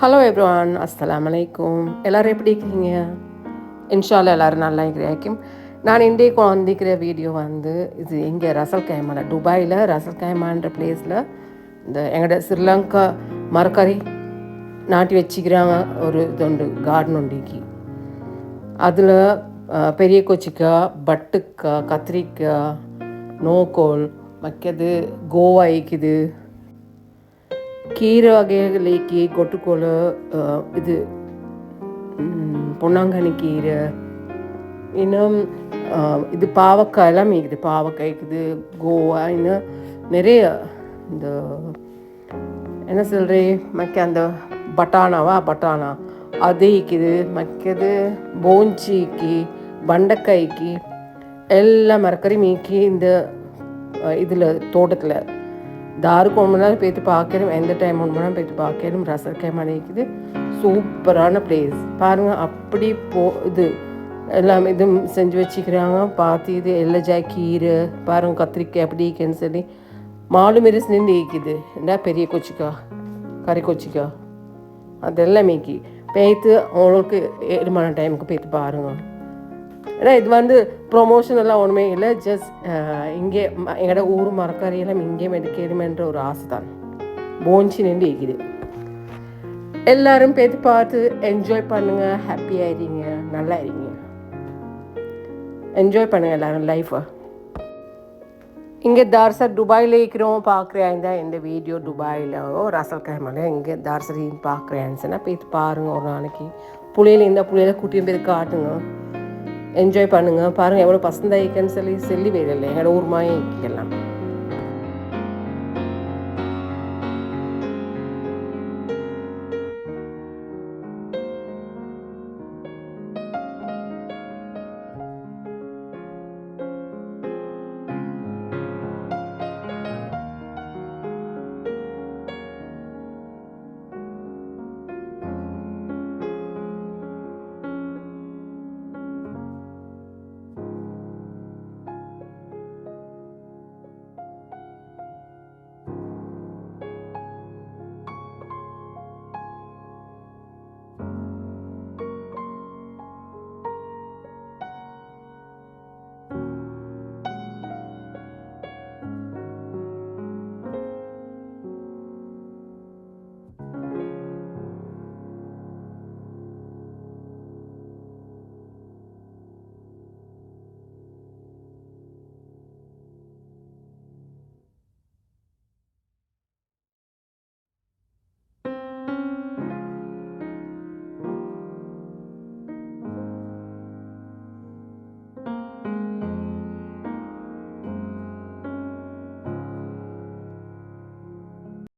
Hello everyone, அஸ்ஸலாமு அலைக்கும். எல்லோரும் எப்படி இருக்கிறீங்க? இன்ஷால்லா எல்லோரும் நல்லா இருக்கிறாக்கும். நான் இன்றைக்கு வந்திருக்கிற வீடியோ இது இங்கே ரசல் கைமால துபாயில் ரசல் கைமான்ற பிளேஸில் இந்த எங்களோட ஸ்ரீலங்கா மரக்கறி நாட்டி வச்சுக்கிறாங்க. ஒரு இதுண்டு கார்டன் உண்டிக்கு அதில் பெரிய கொச்சிக்காய், பட்டுக்காய், கத்திரிக்காய், நோக்கோல் மற்றது கோவா இருக்குது, கீரை வகைகளுக்கு கொட்டுக்கோல், இது பொன்னாங்கண்ணி கீரை, இன்னும் இது பாவக்காய் எல்லாம் இருக்குது. பாவக்காய் இருக்குது, கோவா, இன்னும் நிறைய இந்த என்ன சொல்கிறேன் மக்க அந்த பட்டாணா அது இருக்குது. மற்றது போஞ்சிக்கு, பண்டைக்காய்க்கு எல்லாம் மரக்கறி மீக்கி இந்த இதில் தோட்டத்தில் தாருக்கு 1 மணி நேரம் போய்த்து பார்க்கணும். எந்த டைம் 1 மணி நேரம் போய்த்து பார்க்கணும். ரசல் கைமா இருக்குது. சூப்பரான பிளேஸ் பாருங்கள். அப்படி இது எல்லாம் இதுவும் செஞ்சு வச்சுக்கிறாங்க. பார்த்து இது எல்லஜாய் கீரை பாருங்கள், கத்திரிக்காய் எப்படி இருக்குன்னு சொல்லி மாலு மெரிஸ் நின்று இருக்குது. என்ன பெரிய கொச்சிக்காய், கறி கொச்சிக்காய் அதெல்லாம் மீக்கி பேய்த்து அவங்களுக்கு 7 மணி டைமுக்கு பேய்த்து பாருங்கள். ஏன்னா இது ப்ரொமோஷன் எல்லாம் ஒன்றுமே இல்லை. ஜஸ்ட் இங்கே எங்களோட ஊர் மரக்கறியெல்லாம் இங்கே மெடிக்கலுமென்ற ஒரு ஆசை தான். போஞ்சி நின்று இருக்குது. எல்லோரும் பேத்து பார்த்து என்ஜாய் பண்ணுங்கள். ஹாப்பி ஆயிடுங்க, நல்லா இருங்க, என்ஜாய் பண்ணுங்கள் எல்லோரும் லைஃப்பை. இங்கே தார்சர் துபாயில் இருக்கிறோம் பார்க்குறேன். இந்த வீடியோ துபாயில் ரசல் கைமால இங்கே தார்சரின்னு பார்க்குறேன்னு சொன்னால் பேத்து பாருங்கள். ஒரு நாளைக்கு இந்த புள்ளையில கூட்டியும் பேர் காட்டுங்க, என்ஜாய் பண்ணுங்கள். பாருங்கள் எவ்வளோ பசந்தாயிக்கன்னு சொல்லி வேலை இல்லை. எங்களோட ஊர் மாயே எல்லாம்